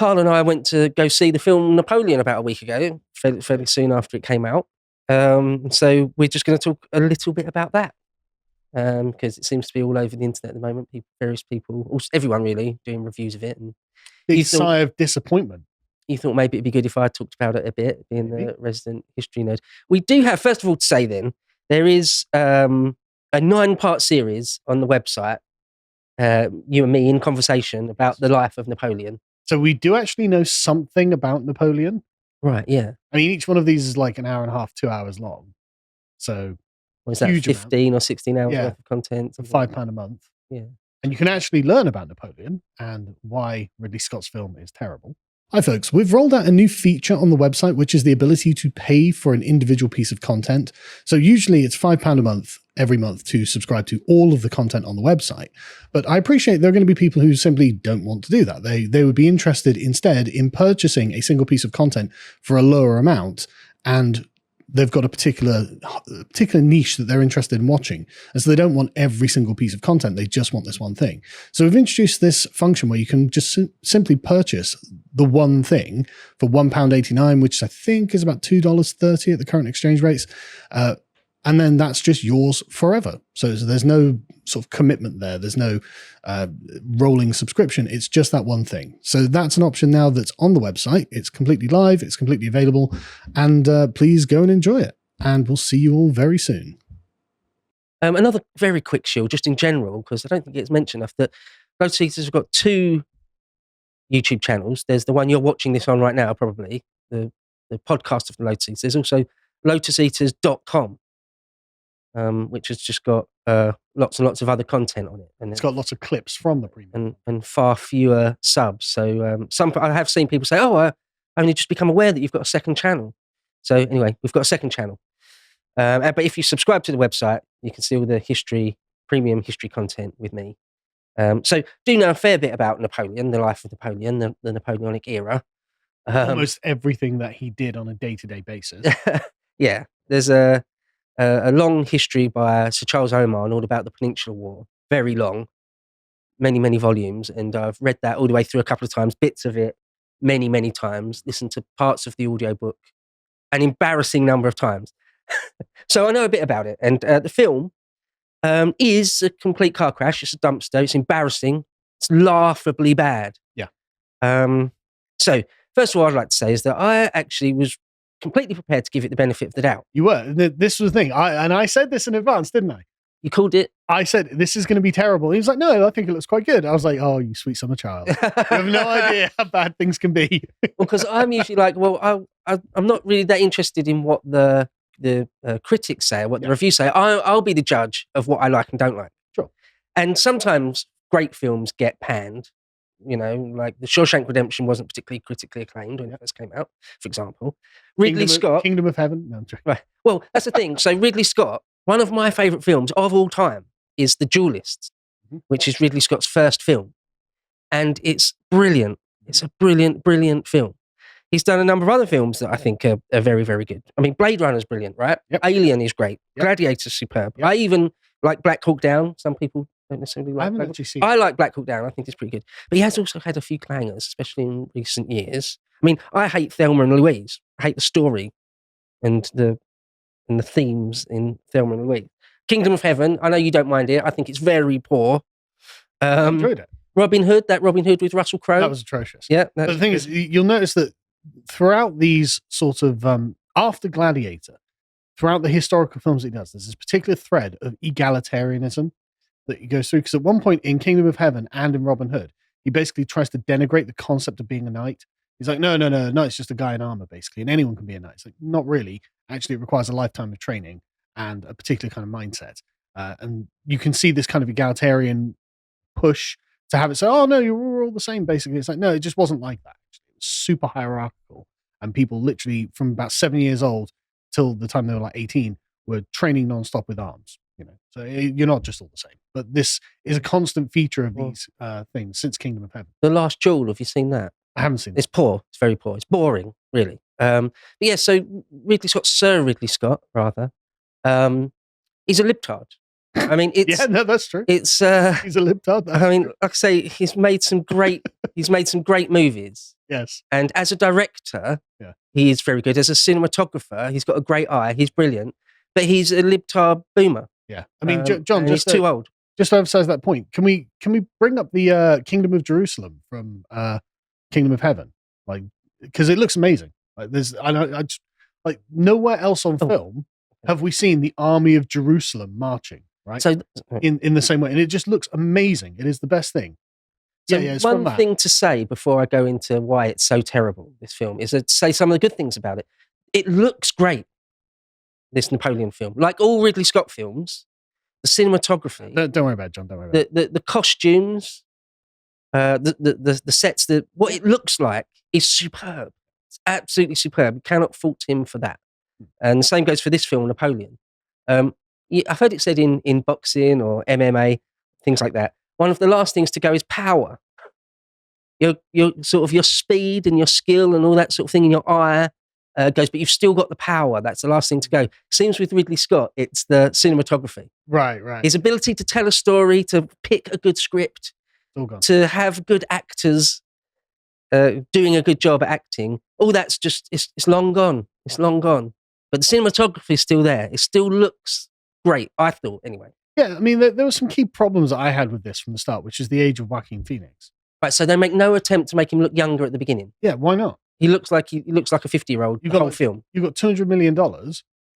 Carl and I went to go see the film Napoleon about a week ago, fairly soon after it came out. So we're just going to talk a little bit about that because it seems to be all over the internet at the moment. Various people, everyone really, doing reviews of it. And big sigh of disappointment. You thought maybe it'd be good if I talked about it a bit, being the resident history nerd. We do have, first of all, to say then, there is a 9-part series on the website, you and me in conversation about the life of Napoleon. So we do actually know something about Napoleon. Right, yeah. I mean, each one of these is like an hour and a half, 2 hours long. So what is that, 15 amount. Or 16 hours worth of content? It's £5 a month. Yeah. And you can actually learn about Napoleon and why Ridley Scott's film is terrible. Hi folks, we've rolled out a new feature on the website, which is the ability to pay for an individual piece of content. So usually it's £5 a month every month to subscribe to all of the content on the website. But I appreciate there are going to be people who simply don't want to do that. They would be interested instead in purchasing a single piece of content for a lower amount, and they've got a particular niche that they're interested in watching. And so they don't want every single piece of content. They just want this one thing. So we've introduced this function where you can just simply purchase the one thing for £1.89, which I think is about $2.30 at the current exchange rates. And then that's just yours forever. So there's no sort of commitment there. There's no rolling subscription. It's just that one thing. So that's an option now that's on the website. It's completely live. It's completely available. And please go and enjoy it. And we'll see you all very soon. Another very quick shield, just in general, because I don't think it's mentioned enough, that Lotus Eaters have got 2 YouTube channels. There's the one you're watching this on right now, probably, the podcast of the Lotus Eaters. There's also lotuseaters.com. Which has just got lots and lots of other content on it, and it's got lots of clips from the premium and far fewer subs. So I have seen people say, "Oh, I only just become aware that you've got a second channel." So anyway, we've got a second channel. But if you subscribe to the website, you can see all the premium history content with me. So do know a fair bit about Napoleon, the life of Napoleon, the Napoleonic era. Almost everything that he did on a day-to-day basis. Yeah, there's a long history by Sir Charles Oman all about the Peninsular War. Very long, many volumes. And I've read that all the way through a couple of times, bits of it many times, listened to parts of the audiobook an embarrassing number of times. So I know a bit about it. And the film is a complete car crash. It's a dumpster. It's embarrassing. It's laughably bad. Yeah. So first of all, I'd like to say is that I actually was completely prepared to give it the benefit of the doubt. You were. This was the thing. I said this in advance, didn't I? You called it? I said, this is going to be terrible. He was like, no, I think it looks quite good. I was like, oh, you sweet summer child. You have no idea how bad things can be. Because I'm usually like, well, I'm not really that interested in what the critics say, or what the reviews say. I'll be the judge of what I like and don't like. Sure. And sometimes great films get panned. You know, like The Shawshank Redemption wasn't particularly critically acclaimed when it first came out, for example. Ridley Scott. Kingdom of Heaven? No, I'm joking. Right. Well, that's the thing. So Ridley Scott, one of my favourite films of all time is The Duelists, which is Ridley Scott's first film. And it's brilliant. It's a brilliant film. He's done a number of other films that I think are very, very good. I mean, Blade Runner's brilliant, right? Yep. Alien is great. Yep. Gladiator's superb. Yep. I even like Black Hawk Down. Some people don't necessarily like Black Hawk Down. I like Black Hawk Down. I think it's pretty good. But he has also had a few clangers, especially in recent years. I mean, I hate Thelma and Louise. I hate the story and the themes in Thelma and Louise. Kingdom of Heaven, I know you don't mind it. I think it's very poor. I enjoyed it. Robin Hood with Russell Crowe. That was atrocious. Yeah. But the thing is, you'll notice that throughout these sort of, after Gladiator, throughout the historical films he does, there's this particular thread of egalitarianism that he goes through. Because at one point in Kingdom of Heaven and in Robin Hood, he basically tries to denigrate the concept of being a knight. He's like, no, knight's just a guy in armor, basically, and anyone can be a knight. It's like, not really. Actually, it requires a lifetime of training and a particular kind of mindset. And you can see this kind of egalitarian push to have it say, oh, no, you're all the same, basically. It's like, no, it just wasn't like that. It was super hierarchical. And people literally, from about 7 years old till the time they were like 18, were training nonstop with arms. You know, so you're not just all the same. But this is a constant feature of these things since Kingdom of Heaven. The Last Duel, have you seen that? I haven't seen it. It's poor. It's very poor. It's boring, really. But yeah, so Sir Ridley Scott, rather, he's a libtard. I mean, it's yeah, no, that's true. It's he's a libtard. I mean, like I say, he's made some great movies. Yes. And as a director, Yeah. he is very good. As a cinematographer, he's got a great eye. He's brilliant. But he's a libtard boomer. Yeah. I mean, John, and just he's too old. Just to emphasize that point, can we bring up the Kingdom of Jerusalem from Kingdom of Heaven? Like, because it looks amazing. Like, I just, like, nowhere else on film have we seen the army of Jerusalem marching, right? So in the same way, and it just looks amazing. It is the best thing. So it's one thing to say before I go into why it's so terrible, this film, is to say some of the good things about it. It looks great, this Napoleon film. Like all Ridley Scott films, the cinematography. Don't worry about it, John. Don't worry about it. The costumes, the sets, what it looks like is superb. It's absolutely superb. You cannot fault him for that. And the same goes for this film, Napoleon. I've heard it said in boxing or MMA, things like that. One of the last things to go is power. Your sort of your speed and your skill and all that sort of thing in your eye goes, but you've still got the power. That's the last thing to go. Seems with Ridley Scott, it's the cinematography. Right. His ability to tell a story, to pick a good script, to have good actors doing a good job at acting. All that's just, it's long gone. It's long gone. But the cinematography is still there. It still looks great, I thought, anyway. Yeah, I mean, there were some key problems that I had with this from the start, which is the age of Joaquin Phoenix. Right, so they make no attempt to make him look younger at the beginning. Yeah, why not? He looks like a 50-year-old the whole film. You've got $200 million.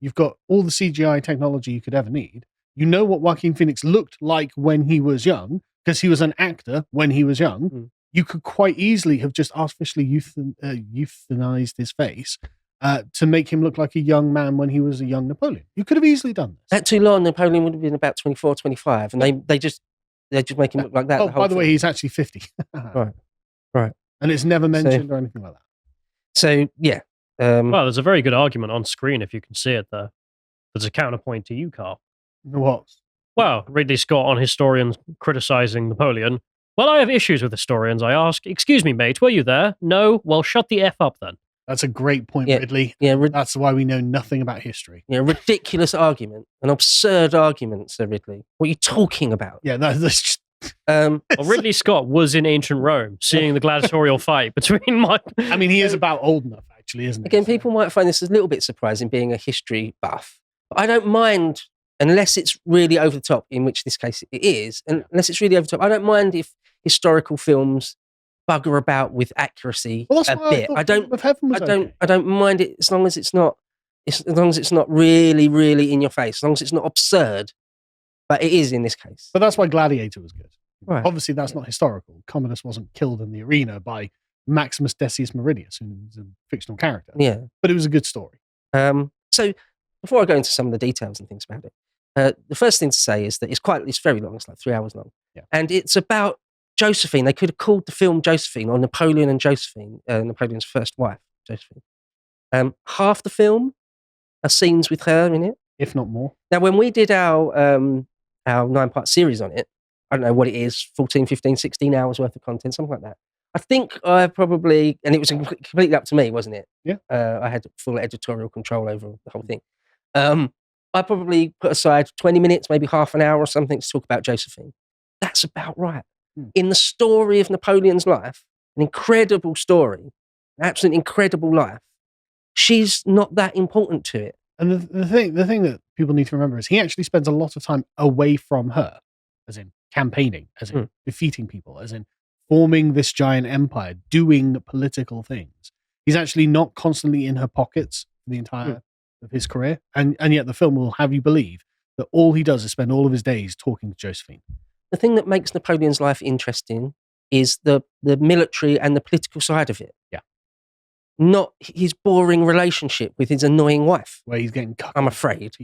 You've got all the CGI technology you could ever need. You know what Joaquin Phoenix looked like when he was young, because he was an actor when he was young. Mm. You could quite easily have just artificially euthanized his face to make him look like a young man when he was a young Napoleon. You could have easily done this. Not too long, Napoleon would have been about 24, 25, and they just make him look like that. Oh, by the way, he's actually 50. Right. And it's never mentioned or anything like that. So, yeah. Well, there's a very good argument on screen if you can see it there. There's a counterpoint to you, Carl. What? Well, Ridley Scott on historians criticizing Napoleon. Well, I have issues with historians, I ask. Excuse me, mate, were you there? No? Well, shut the F up then. That's a great point, Ridley. Yeah, that's why we know nothing about history. Yeah, ridiculous argument. An absurd argument, Sir Ridley. What are you talking about? Yeah, that's just... well, Ridley Scott was in ancient Rome, seeing the gladiatorial fight between Mike. I mean, he is about old enough, actually, isn't he? Again, people might find this a little bit surprising, being a history buff. But I don't mind, unless it's really over the top, in which this case it is, unless it's really over the top, I don't mind if historical films bugger about with accuracy a bit. I don't mind it as long as it's not really, really in your face, as long as it's not absurd. But it is in this case. But that's why Gladiator was good. Right. Obviously, that's not historical. Commodus wasn't killed in the arena by Maximus Decius Meridius, who was a fictional character. Yeah. But it was a good story. So before I go into some of the details and things about it, the first thing to say is that it's very long. It's like 3 hours long. Yeah. And it's about Josephine. They could have called the film Josephine, or Napoleon and Josephine, Napoleon's first wife, Josephine. Half the film are scenes with her in it. If not more. Now, when we did our 9-part series on it, I don't know what it is, 14, 15, 16 hours worth of content, something like that. I think I probably, and it was completely up to me, wasn't it? Yeah. I had full editorial control over the whole thing. I probably put aside 20 minutes, maybe half an hour or something to talk about Josephine. That's about right. In the story of Napoleon's life, an incredible story, an absolute incredible life, she's not that important to it. And the thing that people need to remember is he actually spends a lot of time away from her, as in campaigning, as in defeating people, as in forming this giant empire, doing political things. He's actually not constantly in her pockets for the entire of his career. And yet the film will have you believe that all he does is spend all of his days talking to Josephine. The thing that makes Napoleon's life interesting is the military and the political side of it. Yeah. Not his boring relationship with his annoying wife. Where he's getting cut. I'm afraid.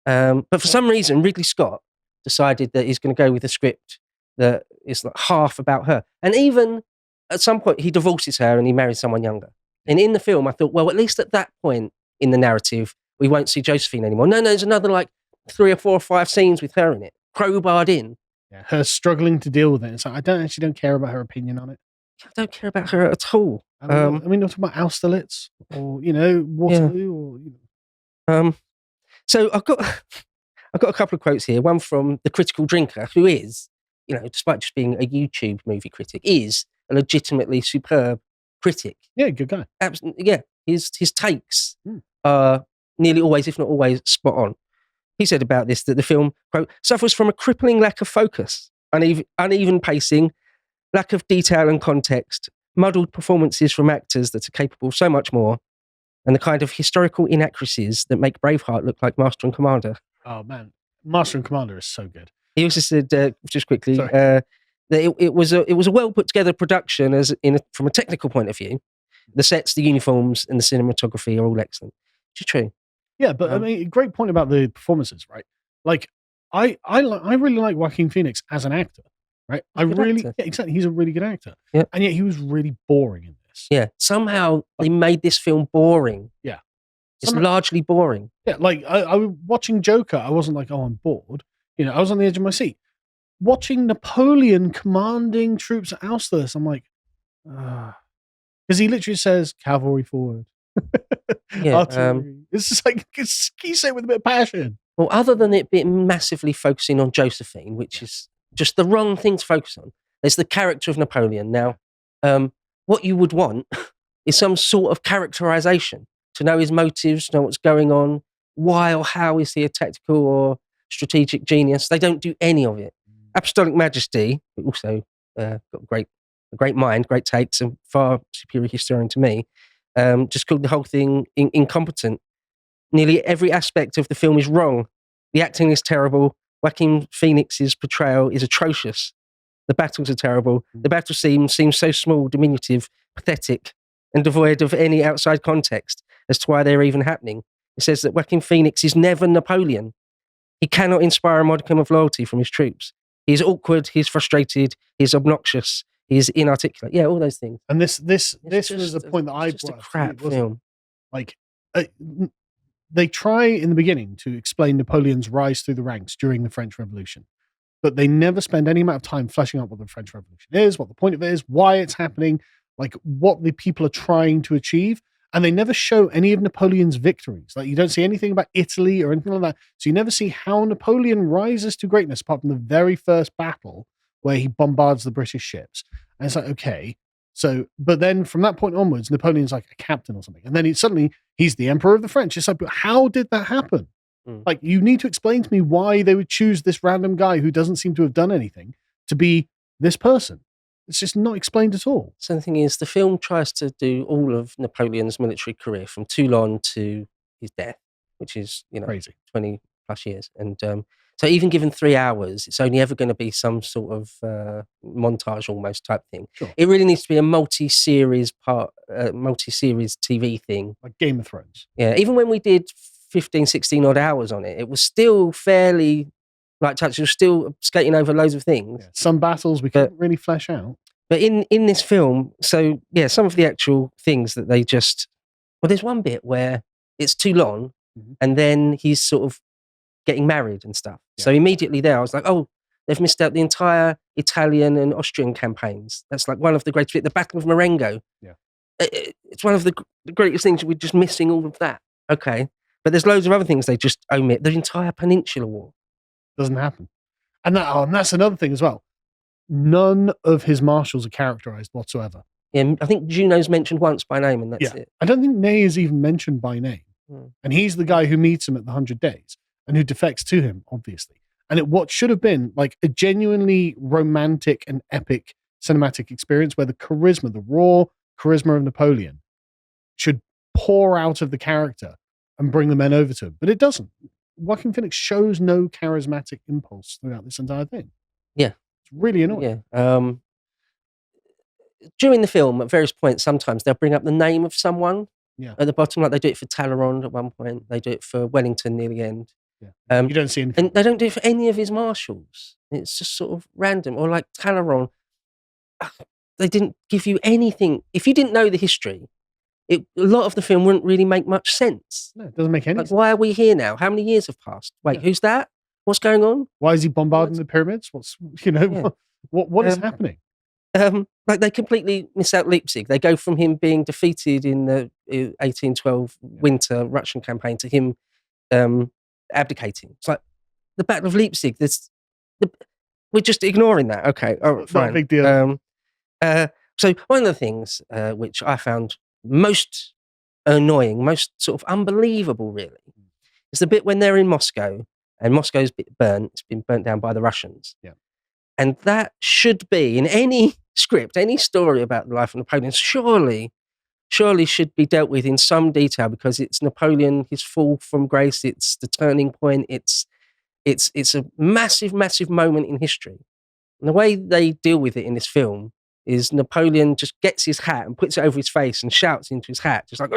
But for some reason, Ridley Scott decided that he's going to go with a script that is like half about her. And even at some point, he divorces her and he marries someone younger. And in the film, I thought, well, at least at that point in the narrative, we won't see Josephine anymore. No, there's another like 3 or 4 or 5 scenes with her in it, crowbarred in. Yeah, her struggling to deal with it. So I don't care about her opinion on it. I don't care about her at all. I mean, not talking about Austerlitz or, Waterloo or. So I've got a couple of quotes here. One from The Critical Drinker, who is, despite just being a YouTube movie critic, is a legitimately superb critic. Yeah, good guy. Absolutely, yeah. His takes Mm. are nearly always, if not always, spot on. He said about this that the film, quote, suffers from a crippling lack of focus, uneven pacing, lack of detail and context, muddled performances from actors that are capable of so much more, and the kind of historical inaccuracies that make Braveheart look like Master and Commander. Oh man, Master and Commander is so good. He also said, just quickly, Sorry. that it was a well put together production from a technical point of view. The sets, the uniforms, and the cinematography are all excellent. Which is true. Yeah, but I mean, great point about the performances, right? Like, I really like Joaquin Phoenix as an actor, right? He's a good really, actor. yeah, exactly. He's a really good actor. Yeah. And yet he was really boring in this. Yeah, somehow they made this film boring. Yeah. It's Somehow- largely boring. Yeah, like I was watching Joker. I wasn't like, oh, I'm bored. You know, I was on the edge of my seat. Watching Napoleon commanding troops at Austerlitz, I'm like, because he literally says cavalry forward. Yeah, Artillery. It's just like, can you say it with a bit of passion? Well, other than it being massively focusing on Josephine, which is just the wrong thing to focus on, there's the character of Napoleon. Now, what you would want is some sort of characterization to know his motives, to know what's going on, why or how is he a tactical or strategic genius. They don't do any of it. Apostolic Majesty, who also got a great mind, great takes, and far superior historian to me, just called the whole thing incompetent. Nearly every aspect of the film is wrong. The acting is terrible. Joaquin Phoenix's portrayal is atrocious. The battles are terrible. The battle seems so small, diminutive, pathetic, and devoid of any outside context as to why they're even happening. It says that Joaquin Phoenix is never Napoleon. He cannot inspire a modicum of loyalty from his troops. He's awkward, he's frustrated, he's obnoxious, he's inarticulate. Yeah, all those things. And this was just the point that I just a brought up. crap film. Like, they try in the beginning to explain Napoleon's rise through the ranks during the French Revolution, but they never spend any amount of time fleshing out what the French Revolution is, what the point of it is, why it's happening, like what the people are trying to achieve. And they never show any of Napoleon's victories. Like, you don't see anything about Italy or anything like that. So you never see how Napoleon rises to greatness, apart from the very first battle where he bombards the British ships. And it's like, okay. So, but then from that point onwards, Napoleon's like a captain or something. And then suddenly he's the emperor of the French. It's like, but how did that happen? Like, you need to explain to me why they would choose this random guy who doesn't seem to have done anything to be this person. It's just not explained at all. So the thing is, the film tries to do all of Napoleon's military career from Toulon to his death, which is, Crazy. 20 plus years. And so even given 3 hours, it's only ever going to be some sort of montage almost type thing. Sure. It really needs to be a multi-series TV thing. Like Game of Thrones. Yeah, even when we did 15, 16 odd hours on it, it was still fairly light touch. It was still skating over loads of things. Yeah. Some battles we couldn't really flesh out. But in this film, so yeah, some of the actual things that they just... Well, there's one bit where it's Toulon, and then he's sort of getting married and stuff. Yeah. So immediately there, I was like, oh, they've missed out the entire Italian and Austrian campaigns. That's like one of the greatest bits. The Battle of Marengo. Yeah. It's one of the greatest things. We're just missing all of that. Okay. But there's loads of other things they just omit. The entire Peninsular War. Doesn't happen. And that's another thing as well. None of his marshals are characterized whatsoever. Yeah, I think Juno's mentioned once by name, and that's it. I don't think Ney is even mentioned by name. And he's the guy who meets him at the 100 Days and who defects to him, obviously. And what should have been like a genuinely romantic and epic cinematic experience where the raw charisma of Napoleon should pour out of the character and bring the men over to him. But it doesn't. Joaquin Phoenix shows no charismatic impulse throughout this entire thing. Yeah. It's really annoying. Yeah. During the film, at various points, sometimes they'll bring up the name of someone at the bottom, like they do it for Talleyrand at one point. They do it for Wellington near the end. Yeah. You don't see anything. And they don't do it for any of his marshals. It's just sort of random. Or like Talleyrand, they didn't give you anything. If you didn't know the history, a lot of the film wouldn't really make much sense. No, it doesn't make any sense. Why are we here now? How many years have passed? Wait, who's that? What's going on? Why is he bombarding the pyramids? What is happening? Like they completely miss out Leipzig. They go from him being defeated in the 1812 winter Russian campaign to him abdicating. It's like the Battle of Leipzig. We're just ignoring that. Okay, all right, fine. Not a big deal. So one of the things which I found most annoying, most sort of unbelievable, really, is the bit when they're in Moscow and Moscow's burnt. It's been burnt down by the Russians. Yeah. And that should be in any script, any story about the life of Napoleon. Surely should be dealt with in some detail because it's Napoleon, his fall from grace. It's the turning point. It's a massive, massive moment in history. And the way they deal with it in this film is Napoleon just gets his hat and puts it over his face and shouts into his hat, just like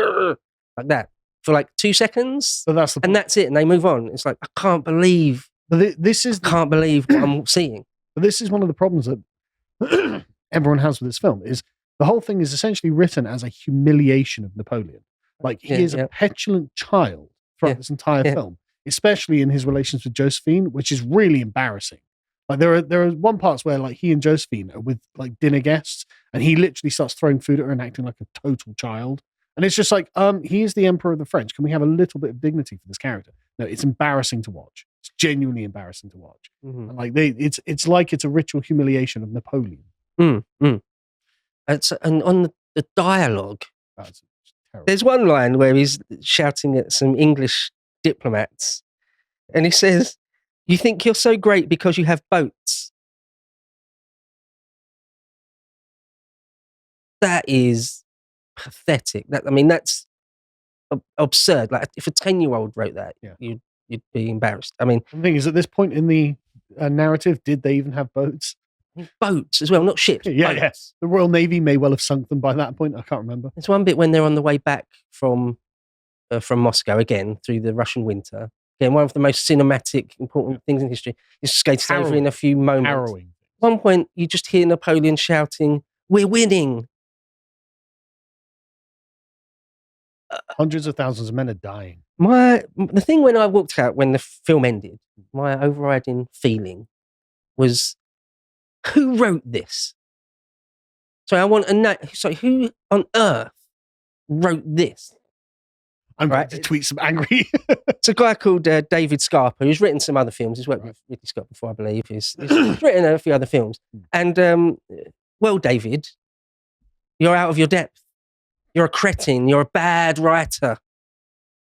that, for like 2 seconds. But that's the point. And that's it. And they move on. It's like, I can't believe can't believe what I'm seeing. But this is one of the problems that everyone has with this film is the whole thing is essentially written as a humiliation of Napoleon. Like he is a petulant child throughout this entire film, especially in his relations with Josephine, which is really embarrassing. Like there are one parts where like he and Josephine are with like dinner guests, and he literally starts throwing food at her and acting like a total child. And it's just like, he is the Emperor of the French. Can we have a little bit of dignity for this character? No, it's embarrassing to watch. It's genuinely embarrassing to watch. Mm-hmm. And like it's like it's a ritual humiliation of Napoleon. And on the dialogue, That's terrible. there's one line where he's shouting at some English diplomats, and he says, "You think you're so great because you have boats." That is pathetic. That's absurd. Like if a 10-year-old wrote that, you'd be embarrassed. I mean, The thing is, at this point in the narrative, did they even have boats? boats as well, not ships. Yeah, boats. yes. The Royal Navy may well have sunk them by that point. I can't remember. There's one bit when they're on the way back from Moscow again through the Russian winter. Again, one of the most cinematic, important things in history. It's skated over in a few moments. Harrowing. At one point, you just hear Napoleon shouting, "We're winning!" Hundreds of thousands of men are dying. The thing when I walked out when the film ended, my overriding feeling was, who wrote this? So I want to know. So who on earth wrote this? I'm going to tweet some angry. It's a guy called David Scarpa who's written some other films. He's worked with Ridley Scott before, I believe. He's written a few other films. And, well, David, you're out of your depth. You're a cretin. You're a bad writer.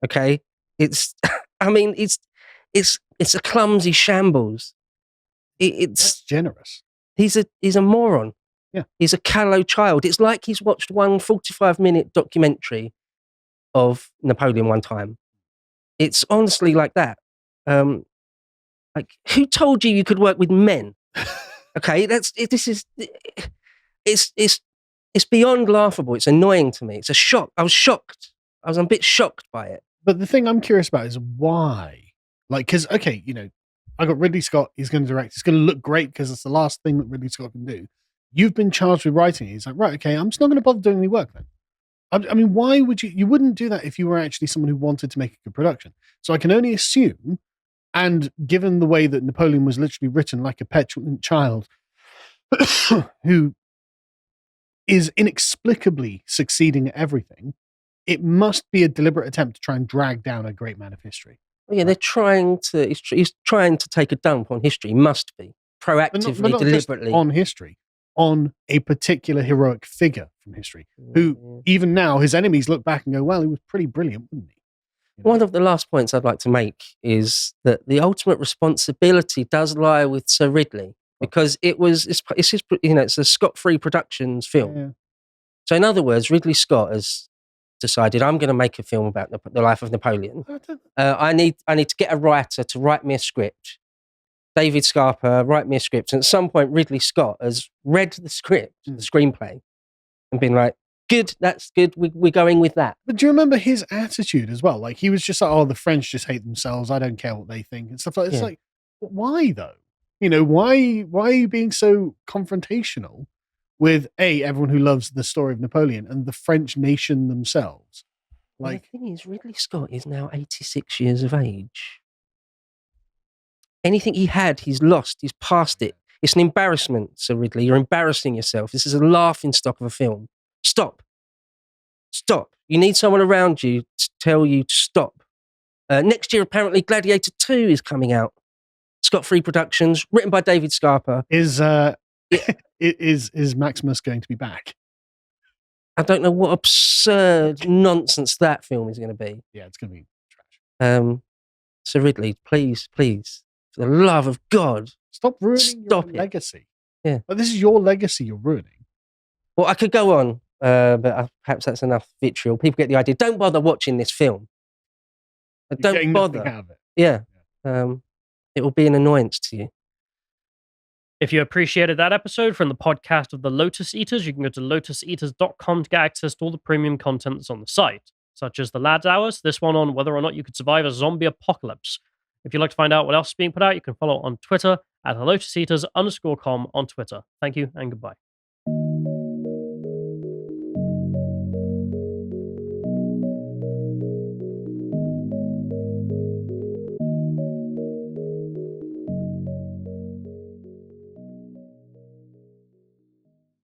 Okay? It's a clumsy shambles. That's generous. He's a moron. Yeah. He's a callow child. It's like he's watched one 45-minute documentary of Napoleon one time. It's honestly like that. Like, who told you could work with men? Okay, it's beyond laughable. It's annoying to me. It's a shock. I was shocked. I was a bit shocked by it. But the thing I'm curious about is why. Like, because, okay, I got Ridley Scott. He's going to direct. It's going to look great because it's the last thing that Ridley Scott can do. You've been charged with writing it. He's like, right, okay, I'm just not going to bother doing any work then. I mean, why would you wouldn't do that if you were actually someone who wanted to make a good production. So I can only assume, and given the way that Napoleon was literally written like a petulant child who is inexplicably succeeding at everything, it must be a deliberate attempt to try and drag down a great man of history. Well, yeah, they're trying to. He's trying to take a dump on history. He must be proactively, but not deliberately just on history, on a particular heroic figure from history, who even now his enemies look back and go, "Well, he was pretty brilliant, wasn't he?" One of the last points I'd like to make is that the ultimate responsibility does lie with Sir Ridley, because it's his, it's a Scott-free Productions film. Yeah. So in other words, Ridley Scott has decided, I'm going to make a film about the life of Napoleon. I need to get a writer to write me a script. David Scarpa, write me a script. And at some point, Ridley Scott has read the script, the screenplay, and been like, good, that's good, we're going with that. But do you remember his attitude as well? Like, he was just like, oh, the French just hate themselves. I don't care what they think and stuff like that. It's like, why though? Why are you being so confrontational with everyone who loves the story of Napoleon and the French nation themselves? Well, the thing is, Ridley Scott is now 86 years of age. Anything he had, he's lost. He's past it. It's an embarrassment, Sir Ridley. You're embarrassing yourself. This is a laughing stock of a film. Stop. You need someone around you to tell you to stop. Next year, apparently, Gladiator 2 is coming out. Scott-free Productions, written by David Scarpa. Is Maximus going to be back? I don't know what absurd nonsense that film is going to be. Yeah, it's going to be trash. So Ridley, please, for the love of God, Stop ruining stop your it. legacy. Yeah. But this is your legacy you're ruining. Well, I could go on, but perhaps that's enough vitriol. People get the idea. Don't bother watching this film. You're Don't getting bother. nothing out of it. Yeah. It will be an annoyance to you. If you appreciated that episode from the podcast of the Lotus Eaters, you can go to lotuseaters.com to get access to all the premium content that's on the site, such as the Lads Hours, this one on whether or not you could survive a zombie apocalypse. If you'd like to find out what else is being put out, you can follow on Twitter at @LotusEaters_com on Twitter. Thank you and goodbye.